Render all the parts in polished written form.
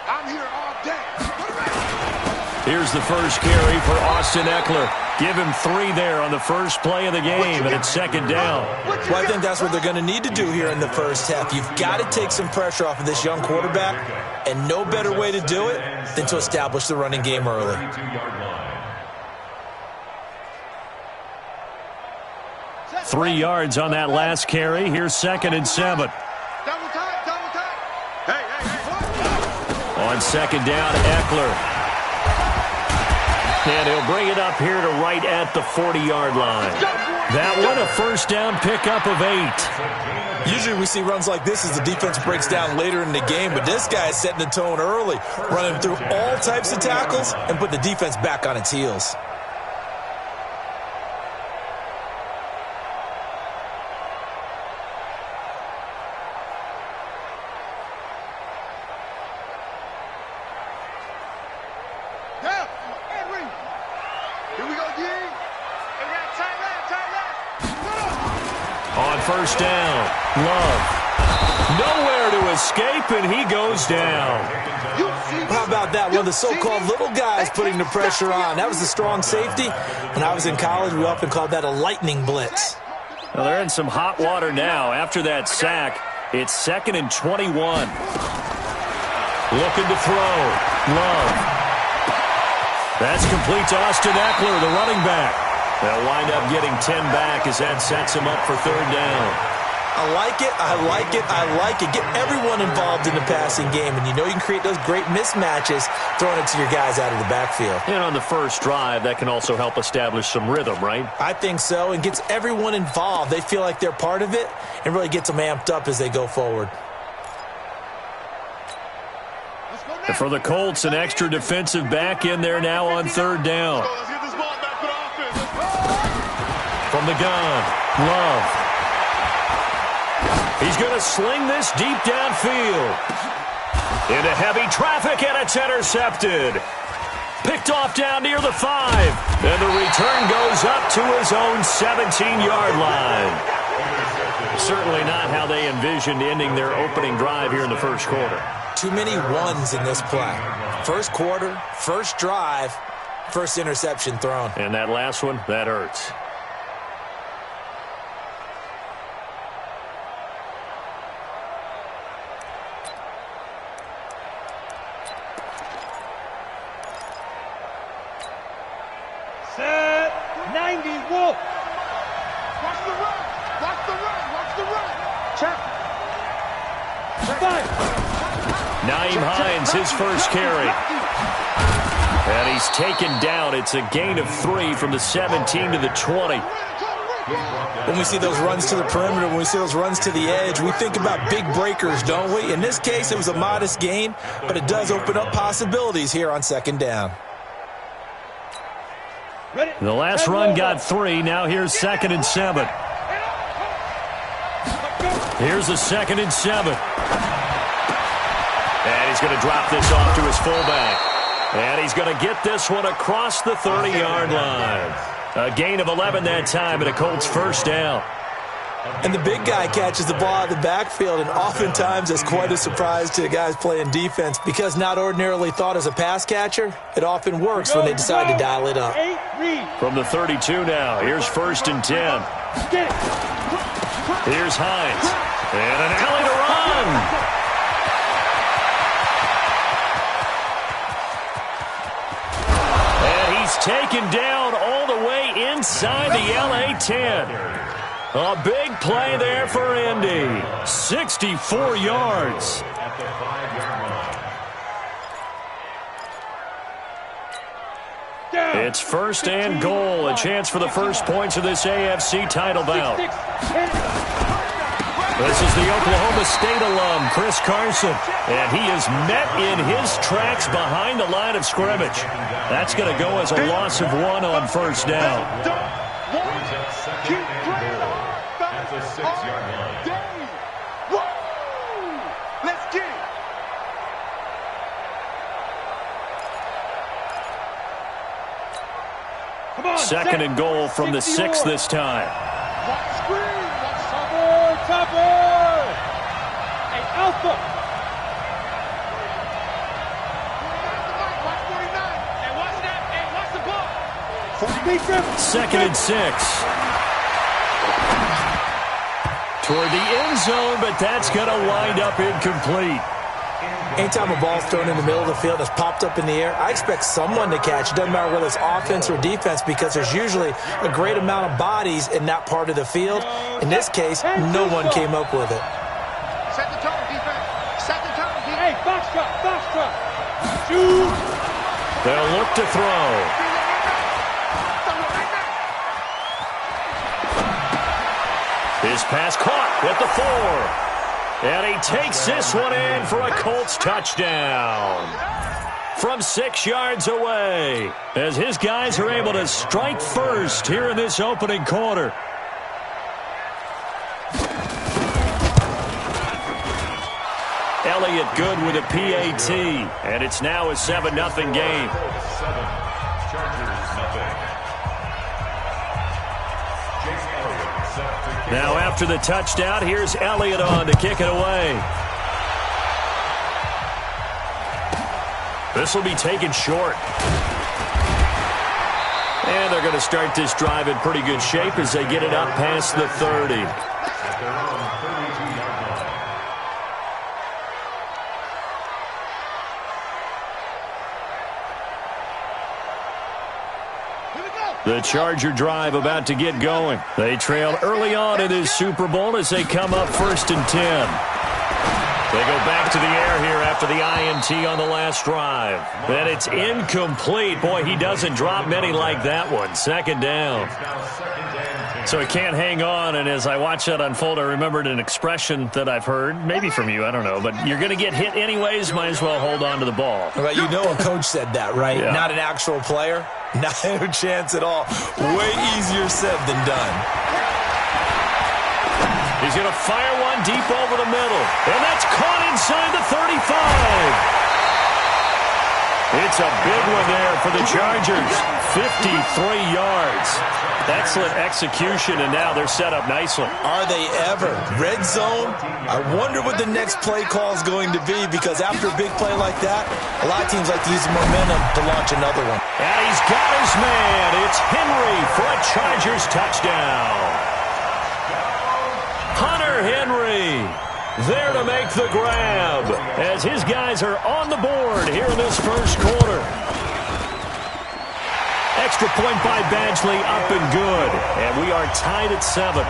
I'm here all day. Here's the first carry for Austin Eckler. Give him 3 there on the first play of the game, and it's second down. Well, I think that's what they're going to need to do here in the first half. You've got to take some pressure off of this young quarterback, and no better way to do it than to establish the running game early. 3 yards on that last carry. Here's 2nd and 7. Double time. Hey. On second down, Eckler. And he'll bring it up here to right at the 40-yard line. That one, a first down pickup of 8. Usually we see runs like this as the defense breaks down later in the game, but this guy is setting the tone early, running through all types of tackles and put the defense back on its heels. First down, Love. Nowhere to escape, and he goes down. How about that? One of the so-called little guys putting the pressure on. That was the strong safety. When I was in college, we often called that a lightning blitz. Well, they're in some hot water now. After that sack, it's 2nd and 21. Looking to throw. Love. That's complete to Austin Eckler, the running back. They'll wind up getting 10 back as that sets him up for 3rd down. I like it. Get everyone involved in the passing game, and you know you can create those great mismatches throwing it to your guys out of the backfield. And on the first drive, that can also help establish some rhythm, right? I think so, and gets everyone involved. They feel like they're part of it and really gets them amped up as they go forward. And for the Colts, an extra defensive back in there now on 3rd down. From the gun, Love. He's going to sling this deep downfield. Into heavy traffic, and it's intercepted. Picked off down near the 5. And the return goes up to his own 17-yard line. Certainly not how they envisioned ending their opening drive here in the first quarter. Too many ones in this play. First quarter, first drive, first interception thrown. And that last one, that hurts. Set 90 Wolf. Watch the run. Check. 5. Naeem Hines, his first carry. And he's taken down. It's a gain of 3 from the 17 to the 20. When we see those runs to the perimeter, when we see those runs to the edge, we think about big breakers, don't we? In this case, it was a modest gain, but it does open up possibilities here on 2nd down. The last run got 3. Now here's 2nd and 7. Here's a 2nd and 7. And he's going to drop this off to his fullback. And he's going to get this one across the 30-yard line. A gain of 11 that time, and a Colts first down. And the big guy catches the ball out of the backfield, and oftentimes it's quite a surprise to the guys playing defense because not ordinarily thought as a pass catcher, it often works when they decide to dial it up. From the 32 now, here's 1st and 10. Here's Hines. And an alley to run. And he's taken down all the way inside the LA 10. A big play there for Indy. 64 yards. It's 1st and goal. A chance for the first points of this AFC title bout. This is the Oklahoma State alum, Chris Carson. And he is met in his tracks behind the line of scrimmage. That's going to go as a loss of 1 on 1st down. That's a 6-yard line. Let's get it. Come on, 2nd and goal from the 6 this time. Topper. 2nd and 6. Toward the end zone, but that's going to wind up incomplete. Anytime a ball's thrown in the middle of the field that's popped up in the air, I expect someone to catch. It doesn't matter whether it's offense or defense because there's usually a great amount of bodies in that part of the field. In this case, no one came up with it. Set the tone, defense. Set the tone, defense. Hey, box truck. Shoot. They'll look to throw. His pass caught with the 4. And he takes this one in for a Colts touchdown. From 6 yards away. As his guys are able to strike first here in this opening quarter. Elliott good with a PAT. And it's now a 7-0 game. Now after the touchdown, here's Elliott on to kick it away. This will be taken short. And they're going to start this drive in pretty good shape as they get it up past the 30. The Charger drive about to get going. They trail early on in this Super Bowl as they come up 1st and 10. They go back to the air here after the INT on the last drive. And it's incomplete. Boy, he doesn't drop many like that one. 2nd down. So he can't hang on, and as I watch that unfold, I remembered an expression that I've heard, maybe from you, I don't know, but you're going to get hit anyways, might as well hold on to the ball. Well, you know a coach said that, right? Yeah. Not an actual player. Not a chance at all. Way easier said than done. He's going to fire one deep over the middle, and that's caught inside the 35. It's a big one there for the Chargers. 53 yards. Excellent execution, and now they're set up nicely. Are they ever? Red zone? I wonder what the next play call is going to be, because after a big play like that, a lot of teams like to use the momentum to launch another one. And he's got his man. It's Henry for a Chargers touchdown. Hunter Henry there to make the grab as his guys are on the board here in this first quarter. Extra point by Badgley, up and good. And we are tied at 7.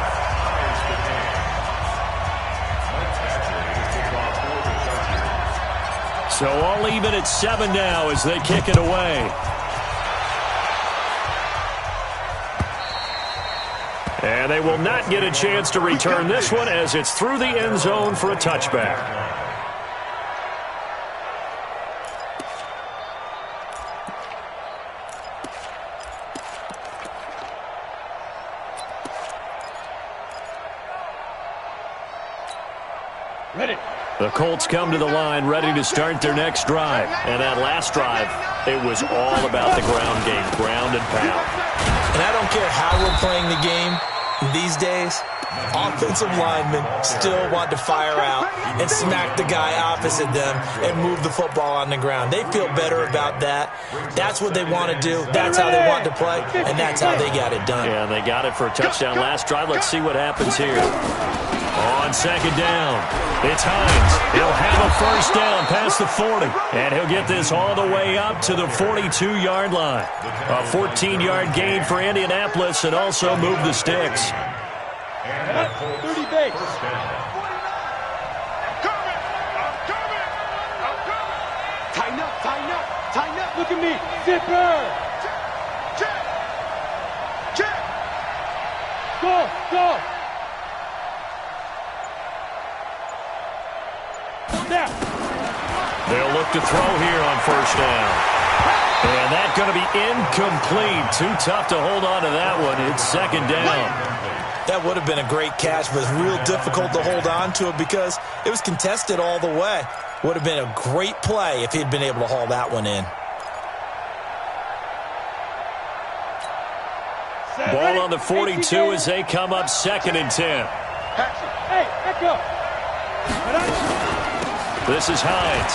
So all even at 7 now as they kick it away. And they will not get a chance to return this one as it's through the end zone for a touchback. Ready. The Colts come to the line ready to start their next drive. And that last drive, it was all about the ground game, ground and pound. And I don't care how we're playing the game these days, offensive linemen still want to fire out and smack the guy opposite them and move the football on the ground. They feel better about that. That's what they want to do. That's how they want to play, and that's how they got it done. Yeah, they got it for a touchdown last drive. Let's see what happens here. On 2nd down, it's Hines. He'll have a first down past the 40, and he'll get this all the way up to the 42-yard line. A 14-yard gain for Indianapolis and also move the sticks. 30 base. Tighten up, tighten up, tighten up. Look at me. Zipper. Check. Go. Now. They'll look to throw here on first down. And that's going to be incomplete. Too tough to hold on to that one. It's 2nd down. That would have been a great catch, but it's real difficult to hold on to it because it was contested all the way. Would have been a great play if he'd been able to haul that one in. Ball on the 42 as they come up 2nd and 10. Hey, echo. This is Hines.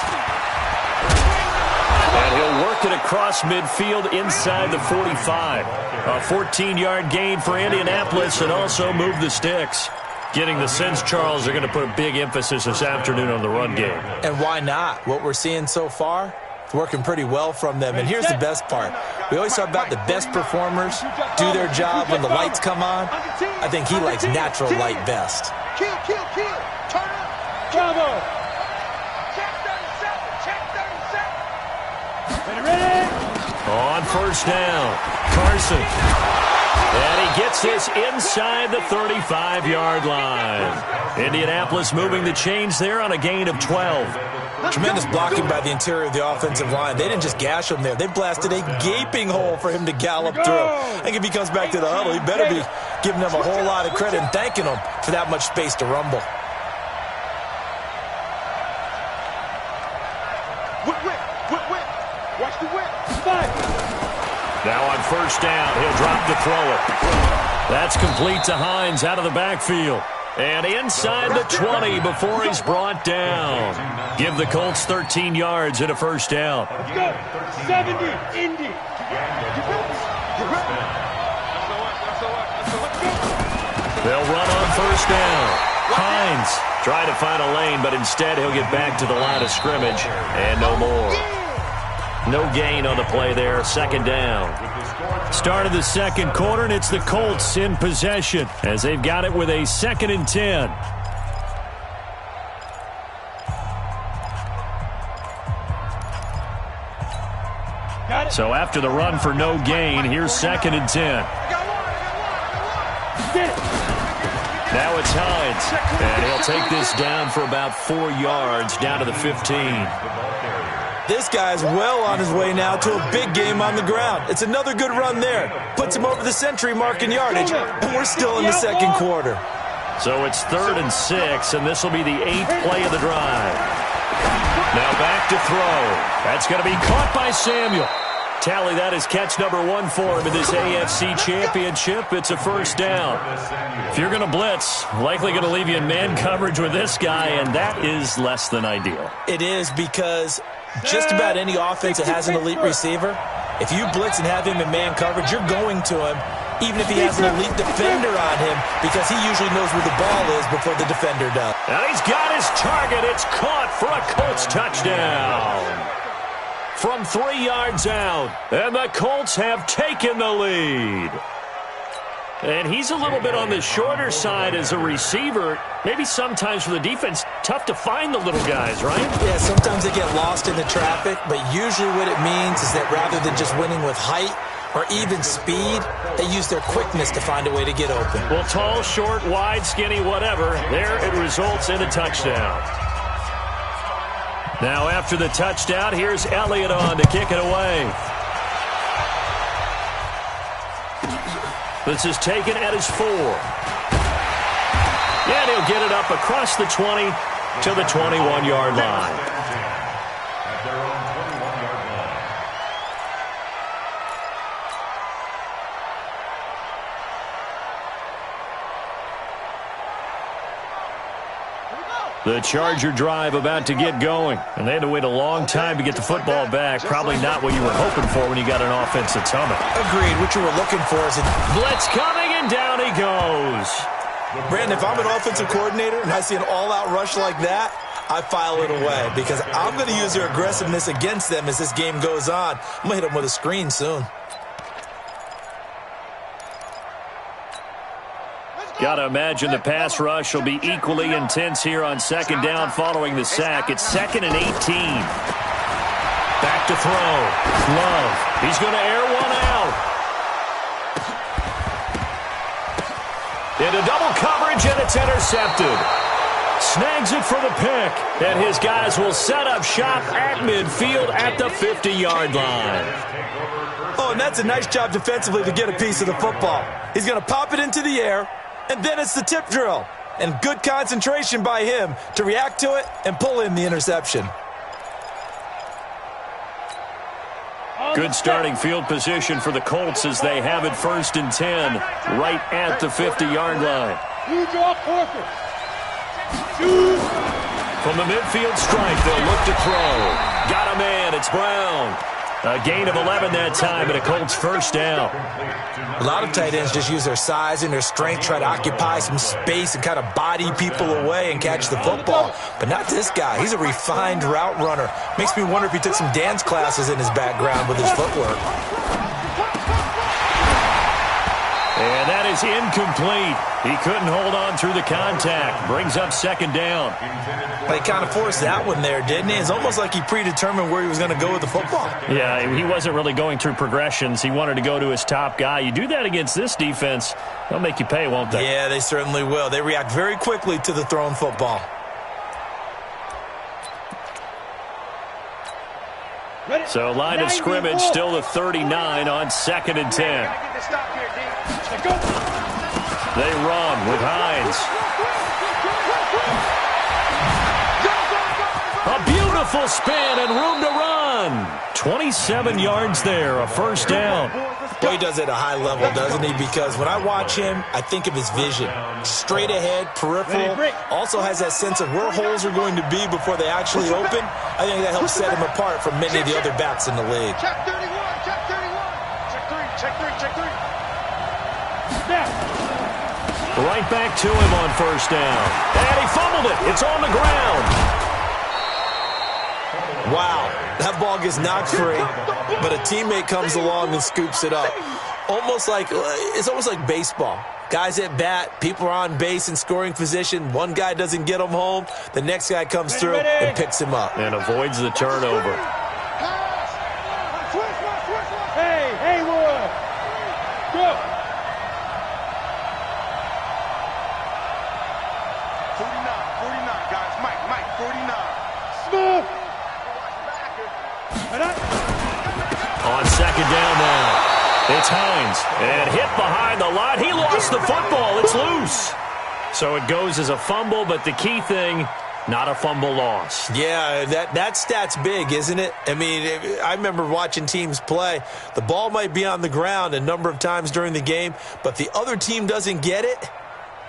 And he'll work it across midfield inside the 45. A 14-yard gain for Indianapolis and also move the sticks. Getting the sense, Charles, they're going to put a big emphasis this afternoon on the run game. And why not? What we're seeing so far, it's working pretty well from them. And here's the best part. We always talk about the best performers do their job when the lights come on. I think he likes natural light best. Kill. Turn up. Bravo. Check 37. Ready? On first down, Carson. And he gets this inside the 35-yard line. Indianapolis moving the chains there on a gain of 12. Tremendous blocking by the interior of the offensive line. They didn't just gash him there. They blasted a gaping hole for him to gallop through. I think if he comes back to the huddle, he better be giving them a whole lot of credit and thanking them for that much space to rumble. Whip. Watch the whip. 5. Now on first down, he'll drop to throw it. That's complete to Hines out of the backfield. And inside the 20 before he's brought down. Give the Colts 13 yards and a first down. Let's go. 70. Indy. They'll run on first down. Hines trying to find a lane, but instead he'll get back to the line of scrimmage. And no more. No gain on the play there. Second down. Start of the second quarter, and it's the Colts in possession as they've got it with a 2nd and 10. So after the run for no gain, here's 2nd and 10. Now it's Hines, and he'll take this down for about 4 yards down to the 15. This guy's well on his way now to a big game on the ground. It's another good run there. Puts him over the century mark in yardage, and we're still in the second quarter. So it's 3rd and 6, and this will be the 8th play of the drive. Now back to throw. That's going to be caught by Samuel. Tally, that is catch number 1 for him in this AFC Championship. It's a first down. If you're going to blitz, likely going to leave you in man coverage with this guy, and that is less than ideal. It is because just about any offense that has an elite receiver, if you blitz and have him in man coverage, you're going to him, even if he has an elite defender on him, because he usually knows where the ball is before the defender does. And he's got his target. It's caught for a Colts touchdown. From 3 yards out, and the Colts have taken the lead. And he's a little bit on the shorter side as a receiver. Maybe sometimes for the defense, tough to find the little guys, right? Yeah, sometimes they get lost in the traffic, but usually what it means is that rather than just winning with height or even speed, they use their quickness to find a way to get open. Well, tall, short, wide, skinny, whatever, there it results in a touchdown. Now after the touchdown, here's Elliott on to kick it away. This is taken at his 4. And he'll get it up across the 20 to the 21-yard line. The Charger drive about to get going. And they had to wait a long time to get the football back. Probably not what you were hoping for when you got an offense that's humming. Agreed. What you were looking for is a blitz coming, and down he goes. Brandon, if I'm an offensive coordinator and I see an all-out rush like that, I file it away because I'm going to use their aggressiveness against them as this game goes on. I'm going to hit them with a screen soon. Got to imagine the pass rush will be equally intense here on second down following the sack. It's 2nd and 18. Back to throw. Love. He's going to air one out. Into double coverage, and it's intercepted. Snags it for the pick, and his guys will set up shop at midfield at the 50-yard line. Oh, and that's a nice job defensively to get a piece of the football. He's going to pop it into the air, and then it's the tip drill. And good concentration by him to react to it and pull in the interception. Good starting field position for the Colts as they have it 1st and 10 right at the 50-yard line. You draw forfeit. From the midfield stripe, they'll look to throw. Got a man. It's Brown. A gain of 11 that time, and a Colts first down. A lot of tight ends just use their size and their strength, try to occupy some space and kind of body people away and catch the football. But not this guy. He's a refined route runner. Makes me wonder if he took some dance classes in his background with his footwork. And that is incomplete. He couldn't hold on through the contact. Brings up second down. They kind of forced that one there, didn't he? It's almost like he predetermined where he was going to go with the football. Yeah, he wasn't really going through progressions. He wanted to go to his top guy. You do that against this defense, they'll make you pay, won't they? Yeah, they certainly will. They react very quickly to the thrown football. So line of scrimmage still the 39 on 2nd and 10. They run with Hines. A beautiful spin and room to run. 27 yards there, a first down. Well, he does it at a high level, doesn't he? Because when I watch him, I think of his vision. Straight ahead, peripheral. Also has that sense of where holes are going to be before they actually open. I think that helps set him apart from many of the other backs in the league. Check 31, check 31. Check 3, check 3, check 3. Right back to him on first down. And he fumbled it. It's on the ground. Wow, that ball gets knocked free, but a teammate comes along and scoops it up. It's almost like baseball. Guys at bat, people are on base in scoring position. One guy doesn't get him home. The next guy comes through and picks him up. And avoids the turnover. Hey, Haywood! Go! 49, guys. Mike, 49. Smooth! On second down now. It's Hines. And hit behind the line. He lost the football. It's loose. So it goes as a fumble, but the key thing, not a fumble loss. Yeah, that stat's big, isn't it? I mean, I remember watching teams play. The ball might be on the ground a number of times during the game, but the other team doesn't get it.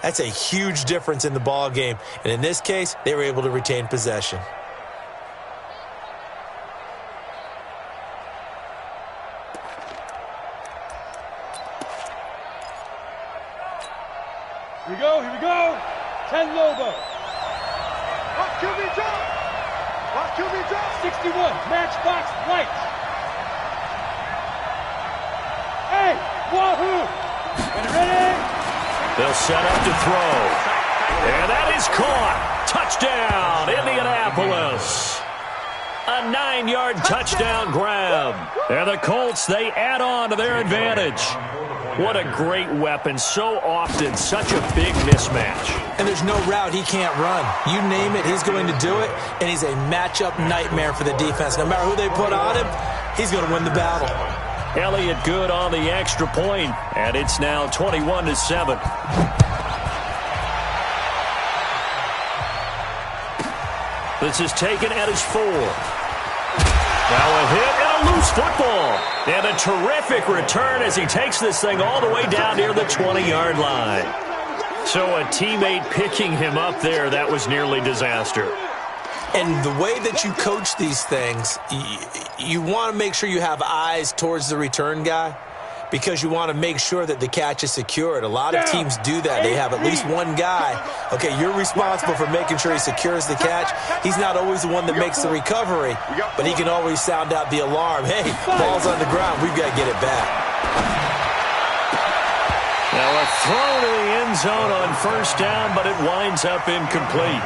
That's a huge difference in the ball game. And in this case, they were able to retain possession. Here we go. 10 Lobo. Watch QB drop. Watch QB drop. 61, matchbox lights. Hey, wahoo! Ready? They'll set up to throw. And that is caught. Touchdown, Indianapolis. A 9-yard touchdown grab. And the Colts, they add on to their advantage. What a great weapon. So often, such a big mismatch. And there's no route he can't run. You name it, he's going to do it. And he's a matchup nightmare for the defense. No matter who they put on him, he's going to win the battle. Elliott good on the extra point, and it's now 21-7. This is taken at his 4. Now a hit and a loose football. And a terrific return as he takes this thing all the way down near the 20-yard line. So a teammate picking him up there, that was nearly disaster. And the way that you coach these things, you want to make sure you have eyes towards the return guy because you want to make sure that the catch is secured. A lot of teams do that. They have at least one guy. Okay, you're responsible for making sure he secures the catch. He's not always the one that makes the recovery, but he can always sound out the alarm. Hey, ball's on the ground. We've got to get it back. Now a throw to the end zone on first down, but it winds up incomplete.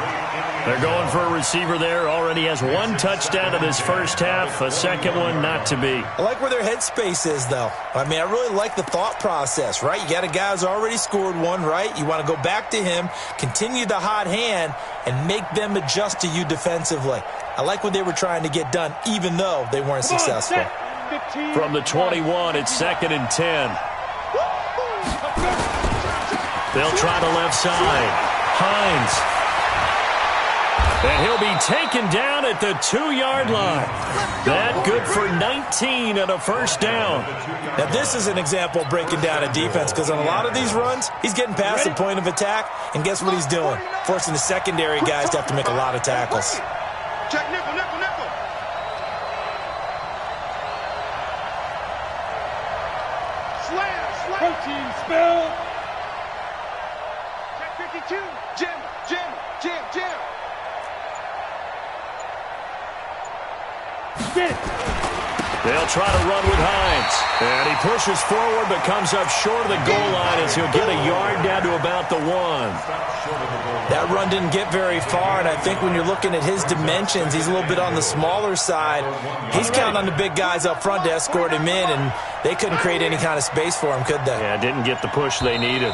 They're going for a receiver there. Already has one touchdown in this first half. A second one not to be. I like where their headspace is, though. I mean, I really like the thought process, right? You got a guy who's already scored one, right? You want to go back to him, continue the hot hand, and make them adjust to you defensively. I like what they were trying to get done, even though they weren't successful. From the 21, it's 2nd and 10. They'll try the left side. Hines. And he'll be taken down at the 2-yard line. That good for 19 and a first down. Now, this is an example of breaking down a defense because on a lot of these runs, he's getting past the point of attack, and guess what he's doing? Forcing the secondary guys to have to make a lot of tackles. Check nickel, nickel, nickel. Slam, slam. Protein spill. Check 52. Jim, Jim, Jim, Jim. Get it. They'll try to run with Hines. And he pushes forward but comes up short of the goal line as he'll get a yard down to about the 1. That run didn't get very far, and I think when you're looking at his dimensions, he's a little bit on the smaller side. He's counting on the big guys up front to escort him in, and they couldn't create any kind of space for him, could they? Yeah, didn't get the push they needed.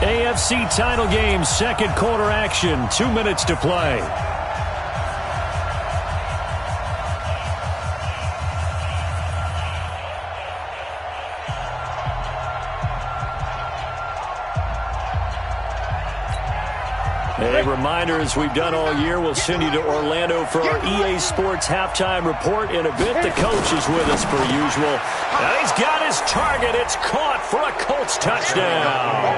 AFC title game, second quarter action, 2 minutes to play. A reminder, as we've done all year, we'll send you to Orlando for our EA Sports halftime report in a bit. The coach is with us per usual. And he's got his target. It's caught for a Colts touchdown.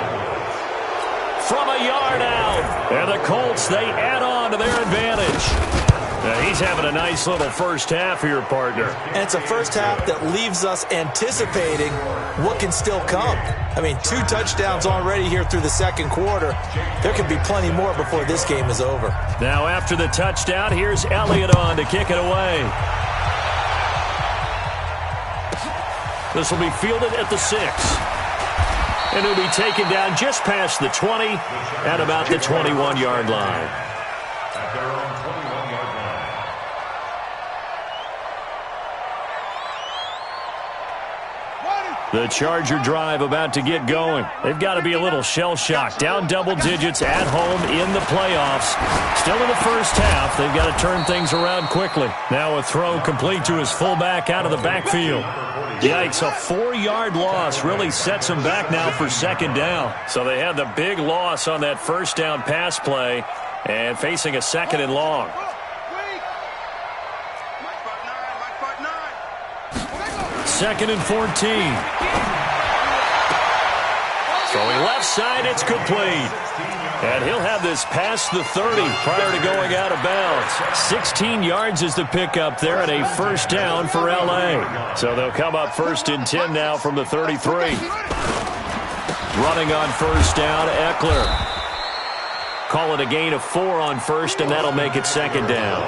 From a yard out. And the Colts, they add on to their advantage. Now, he's having a nice little first half here, partner. And it's a first half that leaves us anticipating what can still come. I mean, 2 touchdowns already here through the second quarter. There could be plenty more before this game is over. Now, after the touchdown, here's Elliott on to kick it away. This will be fielded at the 6. And he'll be taken down just past the 20 at about the 21-yard line. The Charger drive about to get going. They've got to be a little shell-shocked. Down double digits at home in the playoffs. Still in the first half. They've got to turn things around quickly. Now a throw complete to his fullback out of the backfield. Yikes, a 4-yard loss really sets them back now for second down. So they had the big loss on that first down pass play and facing a second and long. Second and 14. Throwing left side, it's complete. And he'll have this past the 30 prior to going out of bounds. 16 yards is the pickup there and a first down for L.A. So they'll come up first and 10 now from the 33. Running on first down, Eckler. Call it a gain of 4 on first, and that'll make it second down.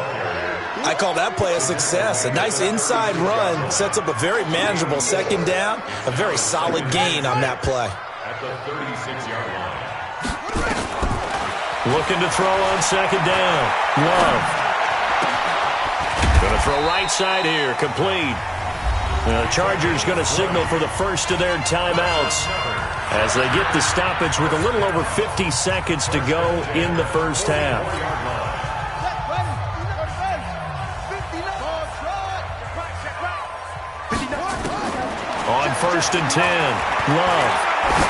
I call that play a success. A nice inside run sets up a very manageable second down. A very solid gain on that play. At the 36-yard line. Looking to throw on second down. Love. Going to throw right side here. Complete. The Chargers going to signal for the first of their timeouts as they get the stoppage with a little over 50 seconds to go in the first half. On first and 10, Love.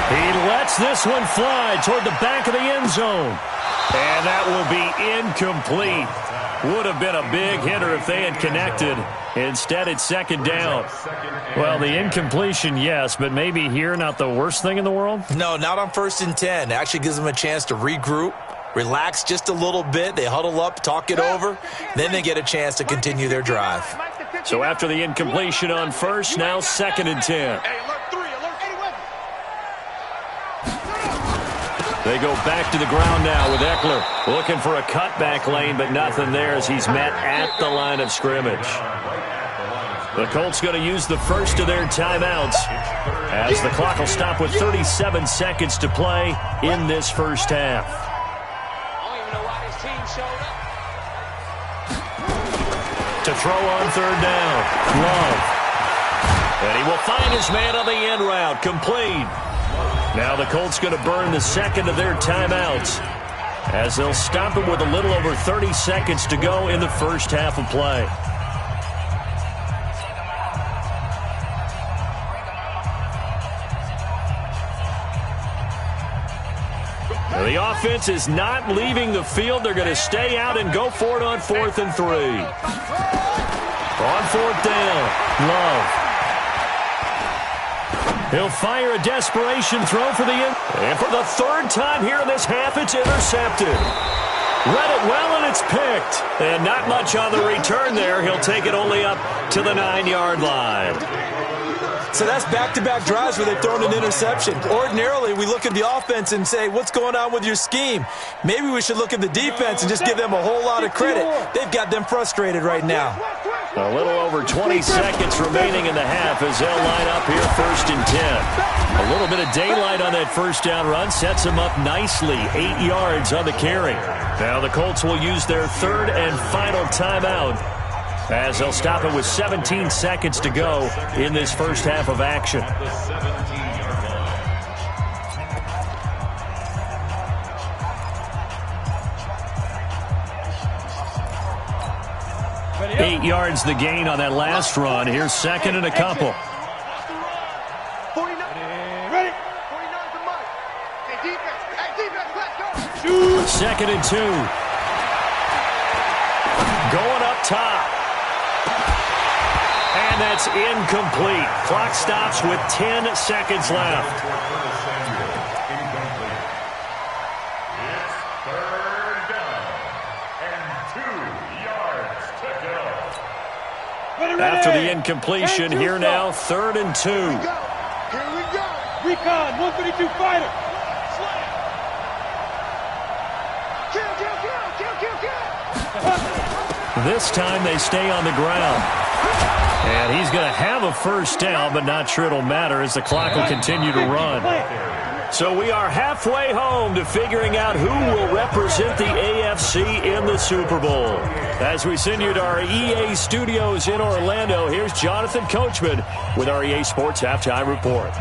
He lets this one fly toward the back of the end zone. And that will be incomplete. Would have been a big hitter if they had connected. Instead, it's second down. Well, the incompletion, yes, but maybe here not the worst thing in the world? No, not on first and 10. It actually gives them a chance to regroup, relax just a little bit. They huddle up, talk it over. Then they get a chance to continue their drive. So after the incompletion on first, now second and 10. They go back to the ground now with Eckler. Looking for a cutback lane, but nothing there as he's met at the line of scrimmage. The Colts going to use the first of their timeouts as the clock will stop with 37 seconds to play in this first half. To throw on third down, Love. And he will find his man on the end route, complete. Now the Colts going to burn the second of their timeouts as they'll stop him with a little over 30 seconds to go in the first half of play. The offense is not leaving the field. They're going to stay out and go for it on 4th and 3. On 4th down, Love. He'll fire a desperation throw for the end. And for the 3rd time here in this half, it's intercepted. Read it well, and it's picked. And not much on the return there. He'll take it only up to the 9-yard line. So that's back-to-back drives where they've thrown an interception. Ordinarily, we look at the offense and say, what's going on with your scheme? Maybe we should look at the defense and just give them a whole lot of credit. They've got them frustrated right now. A little over 20 seconds remaining in the half as they'll line up here 1st and 10. A little bit of daylight on that first down run sets them up nicely. 8 yards on the carry. Now the Colts will use their 3rd and final timeout as they'll stop it with 17 seconds to go in this first half of action. Eight yards the gain on that last run. Here's 2nd and a couple. Ready? 2nd and 2. Going up top. And that's incomplete. Clock stops with 10 seconds left. It's 3rd down and 2 yards to go. After the incompletion, here now, 3rd and 2. Here we go. Recon, 132 fighter. Kill. This time they stay on the ground. And he's going to have a first down, but not sure it'll matter as the clock will continue to run. So we are halfway home to figuring out who will represent the AFC in the Super Bowl. As we send you to our EA studios in Orlando, here's Jonathan Coachman with our EA Sports Halftime Report.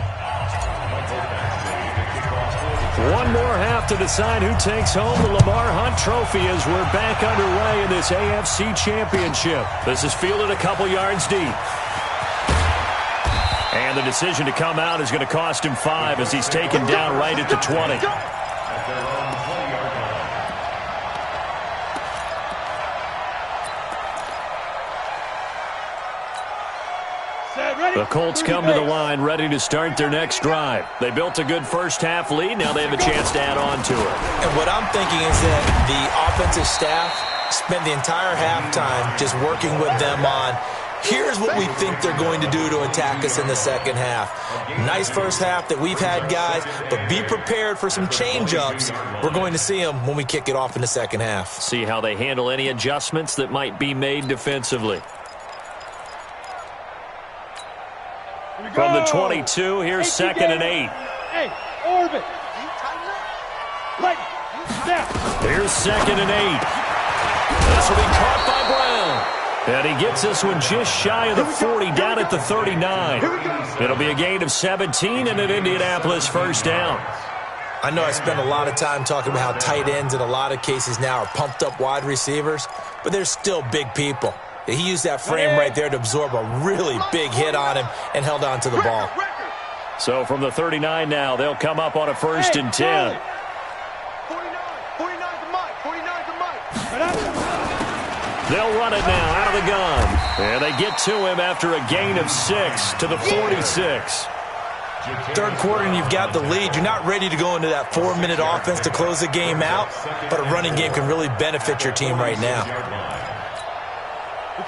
One more half to decide who takes home the Lamar Hunt Trophy as we're back underway in this AFC Championship. This is fielded a couple yards deep. And the decision to come out is going to cost him 5 as he's taken down right at the 20. The Colts come to the line ready to start their next drive. They built a good first half lead. Now they have a chance to add on to it. And what I'm thinking is that the offensive staff spent the entire halftime just working with them on, here's what we think they're going to do to attack us in the second half. Nice first half that we've had, guys, but be prepared for some change-ups. We're going to see them when we kick it off in the second half. See how they handle any adjustments that might be made defensively. From the 22, here's 2nd and 8. Hey, orbit. Light. Snap. Here's 2nd and 8. This will be caught by Brown. And he gets this one just shy of the 40, down at the 39. It'll be a gain of 17 and an Indianapolis first down. I know I spend a lot of time talking about how tight ends in a lot of cases now are pumped up wide receivers, but they're still big people. He used that frame right there to absorb a really big hit on him and held on to the ball. So from the 39 now, they'll come up on a 1st and 10. 49 to Mike. 49 to Mike. They'll run it now out of the gun. And they get to him after a gain of 6 to the 46. Third quarter and you've got the lead. You're not ready to go into that 4-minute offense to close the game out, but a running game can really benefit your team right now.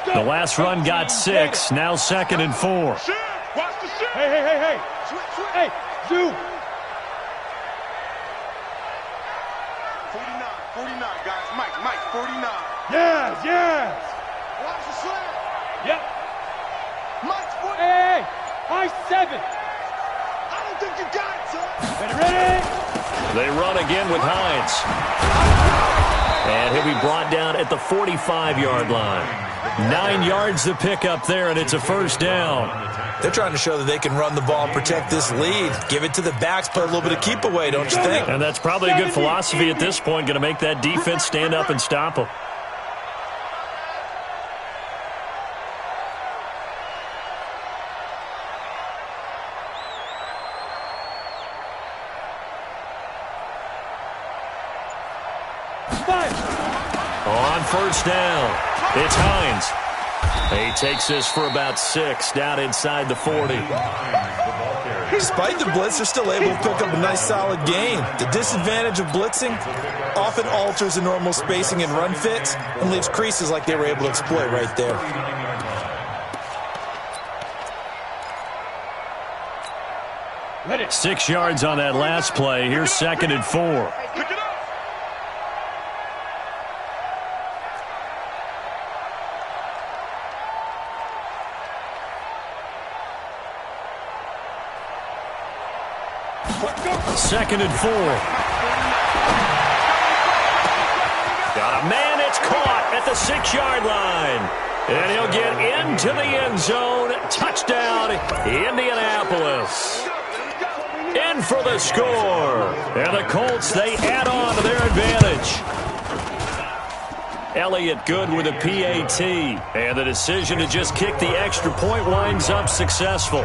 The last run got 6. Now 2nd and 4. Watch the shit. Hey. Switch. Hey, zoom. 49, guys. Mike, 49. Yes. Watch the slam. Yep. Mike's 40. Hey, high 7. I don't think you got it, son. Ready? They run again with Hines. And he'll be brought down at the 45-yard line. 9 yards to pick up there, and it's a first down. They're trying to show that they can run the ball, protect this lead, give it to the backs, put a little bit of keep away, don't you think? And that's probably a good philosophy at this point, going to make that defense stand up and stop them. On first down, it's Hines. He takes this for about 6 down inside the 40. Despite the blitz, they're still able to pick up a nice solid gain. The disadvantage of blitzing often alters the normal spacing and run fits and leaves creases like they were able to exploit right there. Ready. 6 yards on that last play. Here's 2nd and 4. Second and 4. Got a man, it's caught at the 6-yard line. And he'll get into the end zone. Touchdown, Indianapolis. In for the score. And the Colts, they add on to their advantage. Elliott good with a PAT. And the decision to just kick the extra point winds up successful.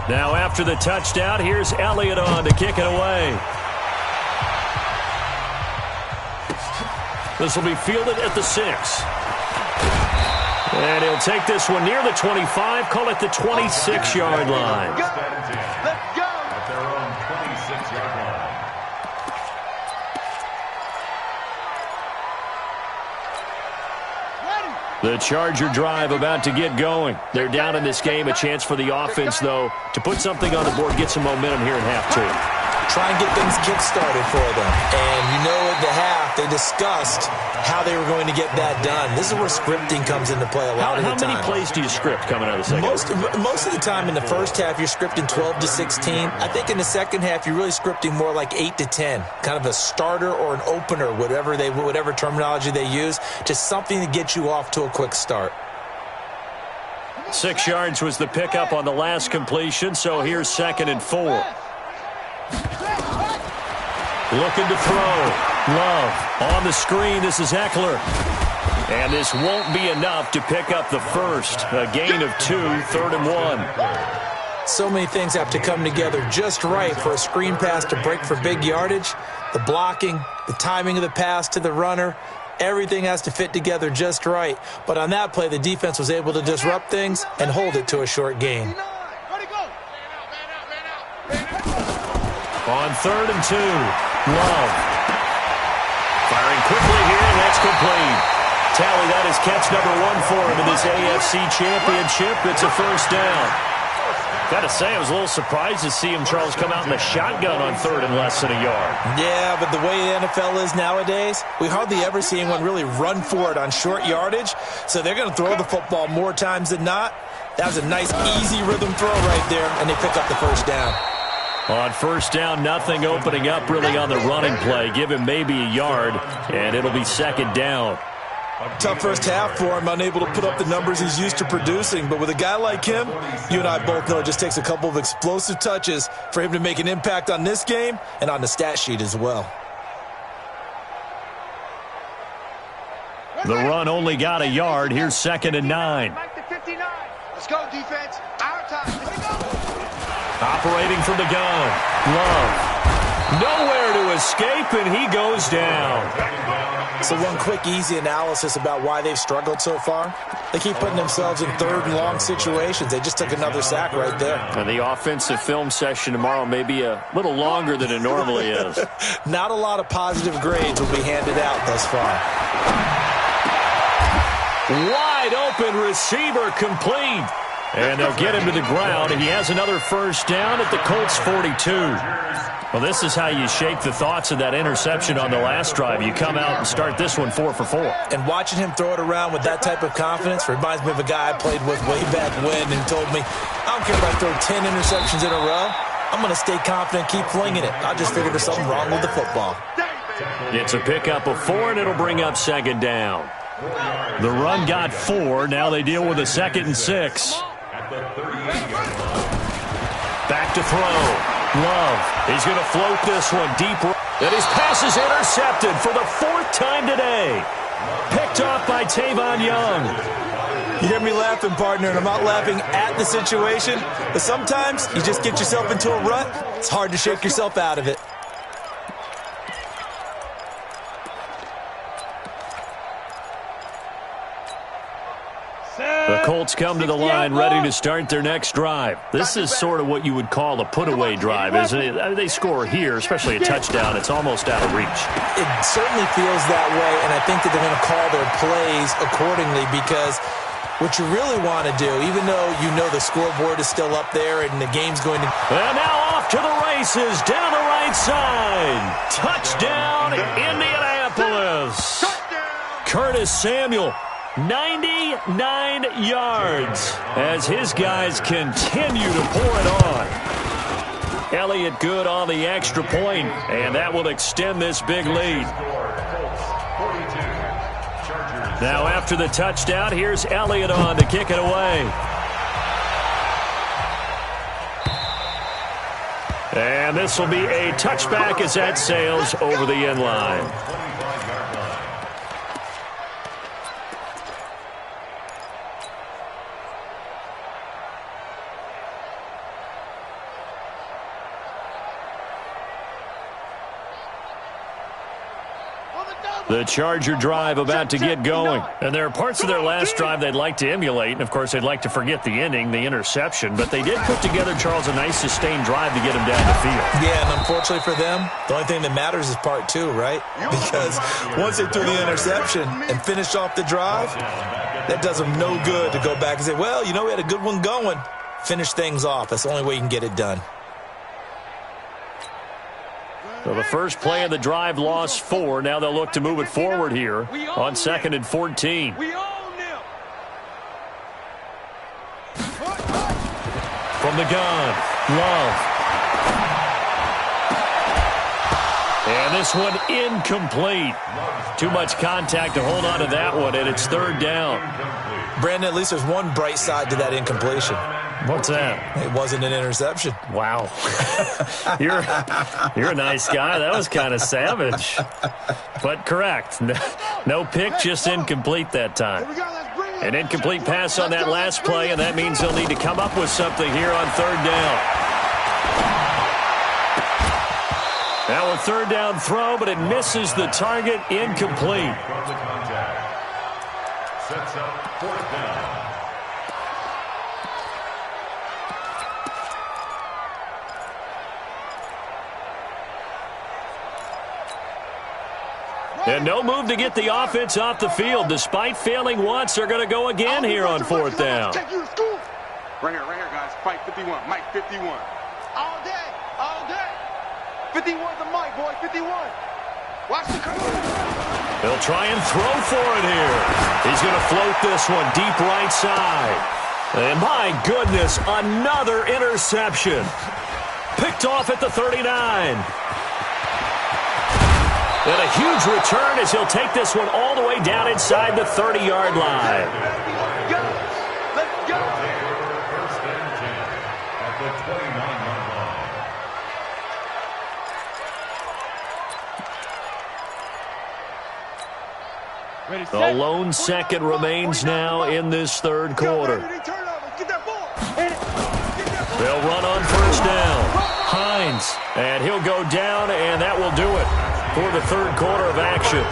Now after the touchdown, here's Elliott on to kick it away. This will be fielded at the 6. And he'll take this one near the 25, call it the 26-yard line. Let's go! At their own 26-yard line. The Charger drive about to get going. They're down in this game. A chance for the offense, though, to put something on the board, get some momentum here in half 2. Try and get things kick-started for them. And you know at the half, they discussed how they were going to get that done. This is where scripting comes into play a lot of the time. How many plays do you script coming out of the second half? Most of the time in the first half, you're scripting 12 to 16. I think in the second half, you're really scripting more like 8 to 10. Kind of a starter or an opener, whatever terminology they use. Just something to get you off to a quick start. 6 yards was the pickup on the last completion, so here's 2nd and 4. Looking to throw. Love on the screen. This is Eckler. And this won't be enough to pick up the first. A gain of 2, 3rd and 1. So many things have to come together just right for a screen pass to break for big yardage. The blocking, the timing of the pass to the runner, everything has to fit together just right. But on that play, the defense was able to disrupt things and hold it to a short gain. On 3rd and 2, Love. Firing quickly here, and that's complete. Tally, that is catch number 1 for him in this AFC Championship. It's a first down. Got to say, I was a little surprised to see him, Charles, come out in the shotgun on 3rd and less than a yard. Yeah, but the way the NFL is nowadays, we hardly ever see anyone really run for it on short yardage. So they're going to throw the football more times than not. That was a nice, easy rhythm throw right there, and they pick up the first down. On first down, nothing opening up really on the running play. Give him maybe a yard, and it'll be 2nd down. Tough first half for him, unable to put up the numbers he's used to producing. But with a guy like him, you and I both know it just takes a couple of explosive touches for him to make an impact on this game and on the stat sheet as well. The run only got a yard. Here's 2nd and 9. Let's go, defense. Our time. Let's go. Operating from the gun. Love. Nowhere to escape, and he goes down. So one quick, easy analysis about why they've struggled so far. They keep putting themselves in 3rd and long situations. They just took another sack right there. And the offensive film session tomorrow may be a little longer than it normally is. Not a lot of positive grades will be handed out thus far. Wide open receiver complete. And they'll get him to the ground, and he has another first down at the Colts 42. Well, this is how you shake the thoughts of that interception on the last drive. You come out and start this one 4 for 4. And watching him throw it around with that type of confidence reminds me of a guy I played with way back when and told me, I don't care if I throw 10 interceptions in a row. I'm going to stay confident, keep flinging it. I just figured there's something wrong with the football. It's a pickup of 4, and it'll bring up 2nd down. The run got 4. Now they deal with a 2nd and 6. Back to throw. Love. He's going to float this one deep. And his pass is intercepted for the 4th time today. Picked off by Tavon Young. You hear me laughing, partner, and I'm not laughing at the situation, but sometimes you just get yourself into a rut. It's hard to shake yourself out of it. Colts come to the line ready to start their next drive. This is sort of what you would call a put-away drive, isn't it? I mean, they score here, especially a touchdown. It's almost out of reach. It certainly feels that way, and I think that they're going to call their plays accordingly because what you really want to do, even though you know the scoreboard is still up there and the game's going to... And now off to the races down the right side. Touchdown, Indianapolis. Curtis Samuel, 99 yards as his guys continue to pour it on. Elliott good on the extra point, and that will extend this big lead. Now after the touchdown, here's Elliott on to kick it away. And this will be a touchback as that sails over the end line. The Charger drive about to get going. And there are parts of their last drive they'd like to emulate. And, of course, they'd like to forget the ending, the interception. But they did put together, Charles, a nice sustained drive to get him down the field. Yeah, and unfortunately for them, the only thing that matters is part two, right? Because once they threw the interception and finished off the drive, that does them no good to go back and say, well, you know, we had a good one going. Finish things off. That's the only way you can get it done. So the first play of the drive lost 4. Now they'll look to move it forward here on 2nd and 14. From the gun, Love. And this one incomplete. Too much contact to hold on to that one, and it's 3rd down. Brandon, at least there's one bright side to that incompletion. What's that? It wasn't an interception. Wow. You're a nice guy. That was kind of savage. But correct. No pick, just incomplete that time. An incomplete pass on that last play, and that means they'll need to come up with something here on 3rd down. Now a 3rd down throw, but it misses the target, incomplete. Sets up 4th down. And no move to get the offense off the field. Despite failing once, they're going to go again here on 4th down. Right here, guys. Fight 51. Mike 51. All day, all day. 51's the Mike, boy. 51. Watch the curve. They'll try and throw for it here. He's going to float this one deep right side. And my goodness, another interception. Picked off at the 39. And a huge return as he'll take this one all the way down inside the 30-yard line. Let's go. 1st and 10 at the 29-yard line. The lone second remains now in this 3rd quarter. They'll run on 1st down. Hines, and he'll go down, and that will do it for the 3rd quarter of action.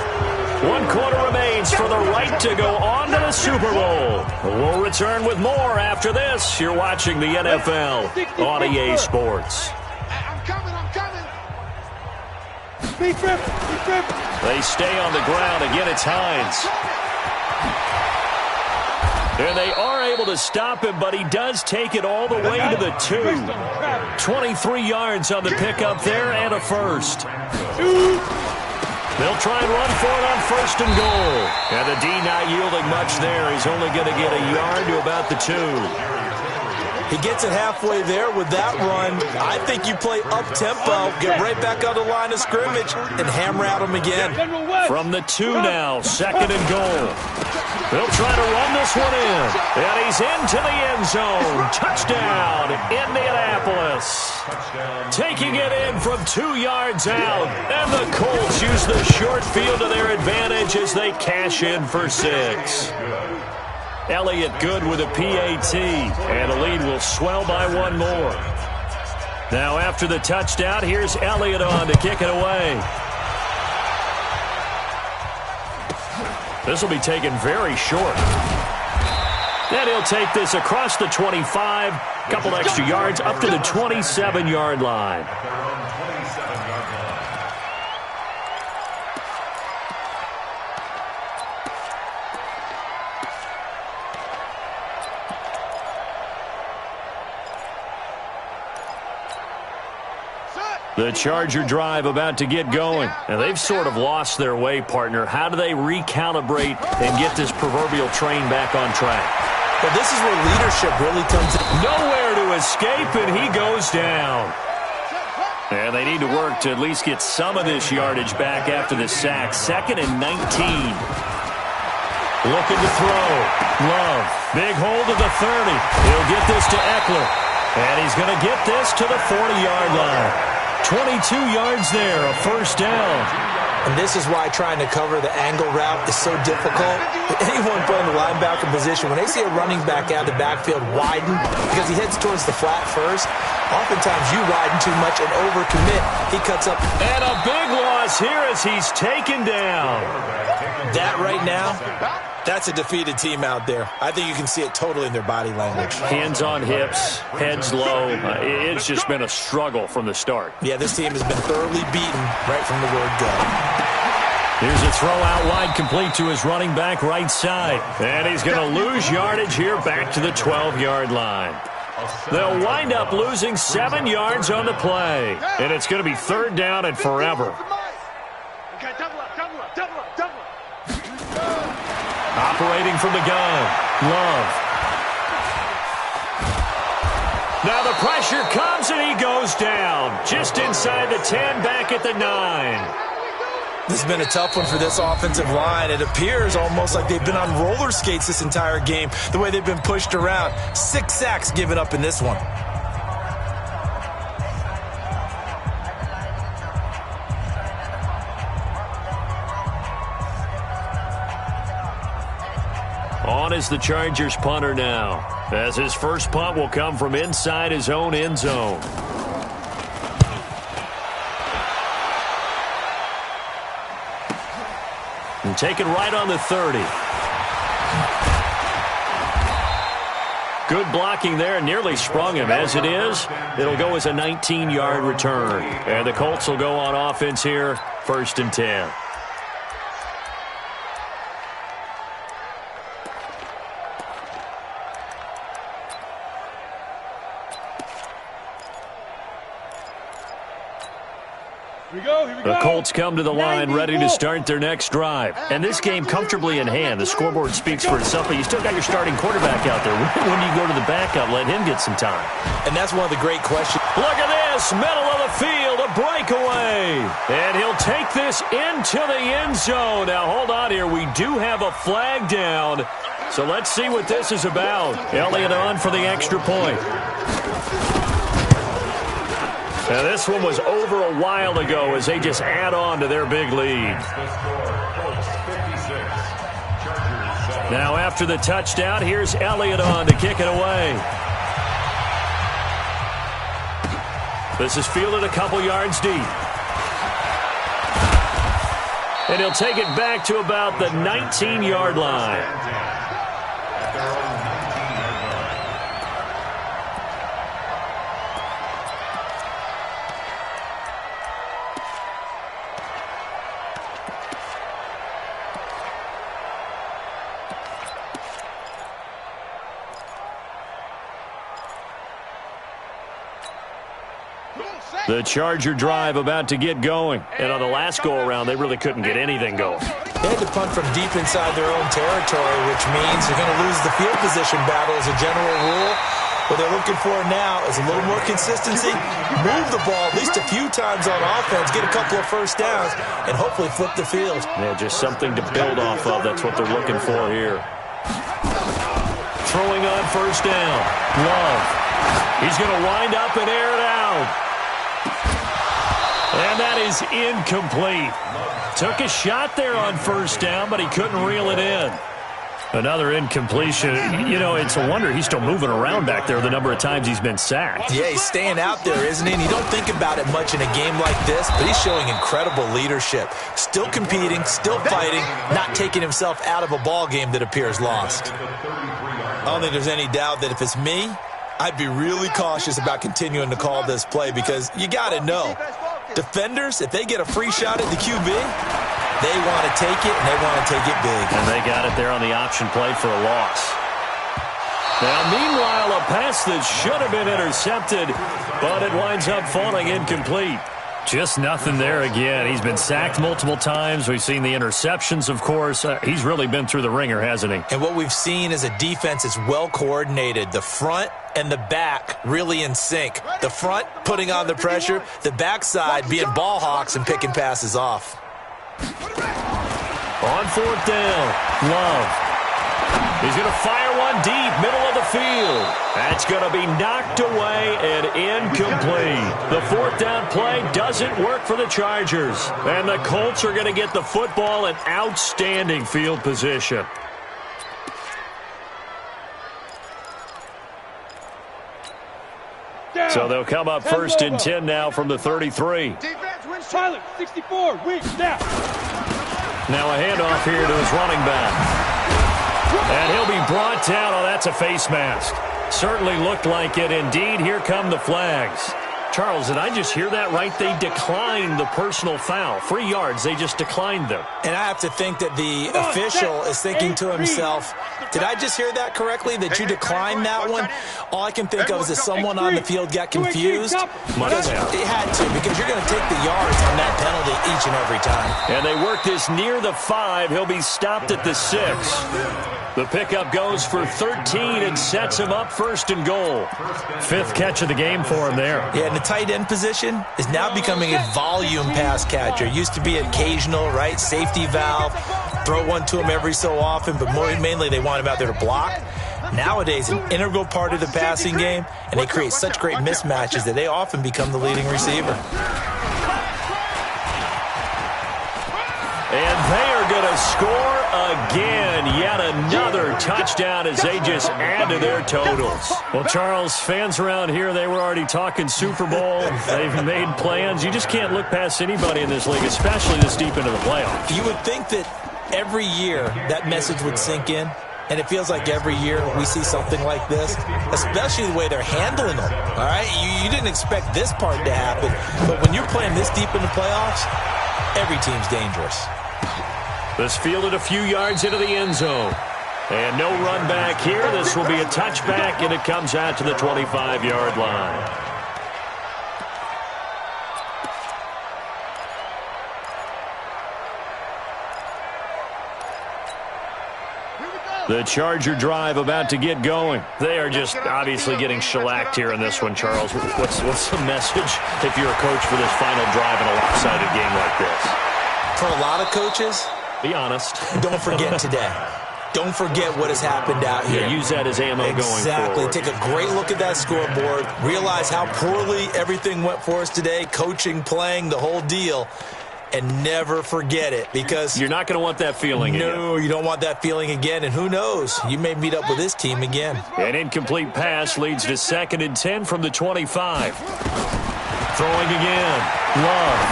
1 quarter remains for the right to go on to the Super Bowl. We'll return with more after this. You're watching the NFL on EA Sports. I'm coming. They stay on the ground. Again, it's Hines. And they are able to stop him, but he does take it all the way to the 2. 23 yards on the pickup there and a first. They'll try and run for it on 1st and goal. And the D not yielding much there. He's only going to get a yard to about the 2. He gets it halfway there with that run. I think you play up-tempo, get right back on the line of scrimmage, and hammer at him again. From the 2 now, 2nd and goal. They'll try to run this one in. And he's into the end zone. Touchdown, Indianapolis. Taking it in from 2 yards out. And the Colts use the short field to their advantage as they cash in for 6. Elliott good with a PAT, and the lead will swell by 1 more. Now after the touchdown, here's Elliott on to kick it away. This will be taken very short. And he'll take this across the 25, a couple extra yards up to the 27-yard line. At their own 27-yard line. The Charger drive about to get going. And they've sort of lost their way, partner. How do they recalibrate and get this proverbial train back on track? Well, this is where leadership really comes in. Nowhere to escape, and he goes down. And they need to work to at least get some of this yardage back after the sack. 2nd and 19. Looking to throw. Love. Big hold of the 30. He'll get this to Eckler. And he's going to get this to the 40-yard line. 22 yards there, a first down. And this is why trying to cover the angle route is so difficult. Anyone playing the linebacker position, when they see a running back out of the backfield widen because he heads towards the flat first, oftentimes you widen too much and overcommit. He cuts up. And a big loss here as he's taken down. That right now, that's a defeated team out there. I think you can see it totally in their body language. Hands on hips, heads low. It's just been a struggle from the start. Yeah, this team has been thoroughly beaten right from the word go. Here's a throw out wide, complete to his running back right side. And he's going to lose yardage here back to the 12-yard line. They'll wind up losing 7 yards on the play. And it's going to be 3rd down and forever. Operating from the gun, Love. Now the pressure comes and he goes down. Just inside the 10, back at the 9. This has been a tough one for this offensive line. It appears almost like they've been on roller skates this entire game, the way they've been pushed around. 6 sacks given up in this one. On is the Chargers punter now, as his first punt will come from inside his own end zone. And taken right on the 30. Good blocking there, nearly sprung him. As it is, it'll go as a 19-yard return. And the Colts will go on offense here, 1st and 10. The Colts come to the line ready to start their next drive. And this game comfortably in hand. The scoreboard speaks for itself, but you still got your starting quarterback out there. When you go to the backup, let him get some time. And that's one of the great questions. Look at this, middle of the field, a breakaway. And he'll take this into the end zone. Now, hold on here. We do have a flag down. So let's see what this is about. Elliott on for the extra point. Now, this one was over a while ago as they just add on to their big lead. Now, after the touchdown, here's Elliott on to kick it away. This is fielded a couple yards deep. And he'll take it back to about the 19-yard line. The Charger drive about to get going. And on the last go-around, they really couldn't get anything going. They had to punt from deep inside their own territory, which means they're going to lose the field position battle as a general rule. What they're looking for now is a little more consistency, move the ball at least a few times on offense, get a couple of first downs, and hopefully flip the field. Yeah, just something to build off of. That's what they're looking for here. Throwing on first down. Love. He's going to wind up and air it out. And that is incomplete. Took a shot there on first down, but he couldn't reel it in. Another incompletion. You know, it's a wonder he's still moving around back there the number of times he's been sacked. Yeah, he's staying out there, isn't he? And you don't think about it much in a game like this, but he's showing incredible leadership. Still competing, still fighting, not taking himself out of a ball game that appears lost. don't think there's any doubt that if it's me, I'd be really cautious about continuing to call this play because you got to know, defenders, if they get a free shot at the QB, they want to take it, and they want to take it big. And they got it there on the option play for a loss. Now, meanwhile, a pass that should have been intercepted, but it winds up falling incomplete. Just nothing there again. He's been sacked multiple times. We've seen the interceptions, of course. He's really been through the ringer, hasn't he? And what we've seen is a defense that's well coordinated. The front and the back really in sync. The front putting on the pressure, the backside being ball hawks and picking passes off. On fourth down, Love. He's going to fire one deep, middle of the field. That's going to be knocked away and incomplete. The fourth down play doesn't work for the Chargers. And the Colts are going to get the football in outstanding field position. So they'll come up first and 10 now from the 33. Pilot, 64, weak, snap. Now a handoff here to his running back. And he'll be brought down. Oh, that's a face mask. Certainly looked like it. Indeed, here come the flags. Charles, did I just hear that right? They declined the personal foul. 3 yards, they just declined them. And I have to think that the official is thinking to himself, did I just hear that correctly, that you declined that one? All I can think of is that someone on the field got confused. Because it had to, because you're going to take the yards on that penalty each and every time. And they work this near the 5. He'll be stopped at the 6. The pickup goes for 13 and sets him up first and goal. 5th catch of the game for him there. Yeah, and the tight end position is now becoming a volume pass catcher. Used to be occasional, right? Safety valve. Throw one to him every so often, but mainly they want him out there to block. Nowadays, an integral part of the passing game, and they create such great mismatches that they often become the leading receiver. And they are going to score again. Yet another touchdown as they just add to their totals. Well, Charles, fans around here, they were already talking Super Bowl. They've made plans. You just can't look past anybody in this league, especially this deep into the playoffs. You would think that every year that message would sink in. And it feels like every year we see something like this, especially the way they're handling them. All right, you didn't expect this part to happen. But when you're playing this deep in the playoffs, every team's dangerous. This fielded a few yards into the end zone. And no run back here. This will be a touchback, and it comes out to the 25-yard line. The Charger drive about to get going. They are just obviously getting shellacked here in this one, Charles. What's the message if you're a coach for this final drive in a lopsided game like this? For a lot of coaches, be honest. Don't forget today. Don't forget what has happened out here. Yeah, use that as ammo going forward. Exactly. Take a great look at that scoreboard. Realize how poorly everything went for us today. Coaching, playing, the whole deal. And never forget it, because you're not going to want that feeling again. No, you don't want that feeling again. And who knows? You may meet up with this team again. An incomplete pass leads to 2nd and 10 from the 25. Throwing again. Love.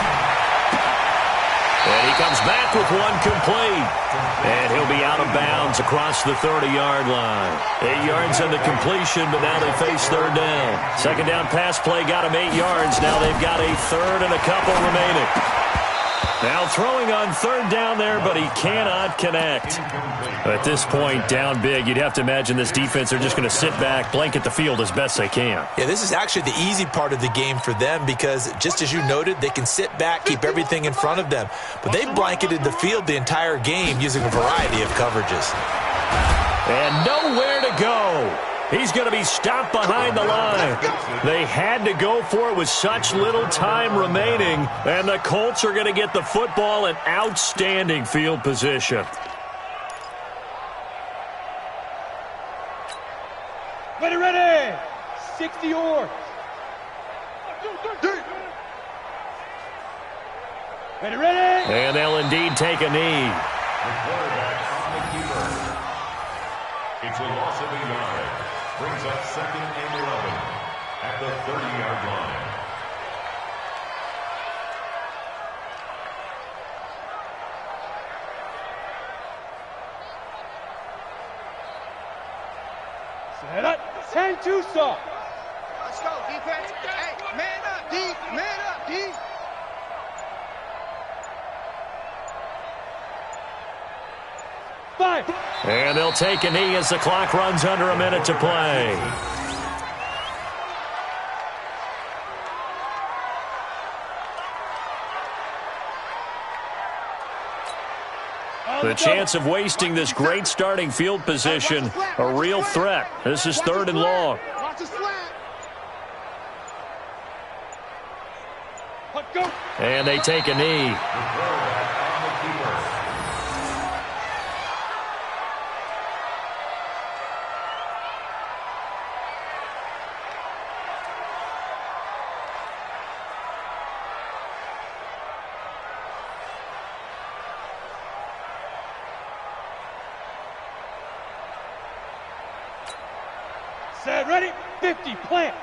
And he comes back with one complete. And he'll be out of bounds across the 30-yard line. 8 yards on the completion, but now they face 3rd down. 2nd down pass play got him 8 yards. Now they've got a 3rd and a couple remaining. Now throwing on 3rd down there, but he cannot connect. At this point, down big, you'd have to imagine this defense are just going to sit back, blanket the field as best they can. Yeah, this is actually the easy part of the game for them because, just as you noted, they can sit back, keep everything in front of them. But they blanketed the field the entire game using a variety of coverages. And nowhere to go. He's going to be stopped behind the line. They had to go for it with such little time remaining, and the Colts are going to get the football in outstanding field position. Ready, 60 yards. Ready. And they'll indeed take a knee. The quarterback on the keeper. It's a loss of a yard. Brings up 2nd and 11 at the 30-yard line. Set up. 10-2 soft. Let's go, defense. Hey, man up, D. Man up, D. Five. And they'll take a knee as the clock runs under a minute to play. The chance of wasting this great starting field position, a real threat. This is 3rd and long. Watch the slant. Go. And they take a knee. Set, ready, 50, plant.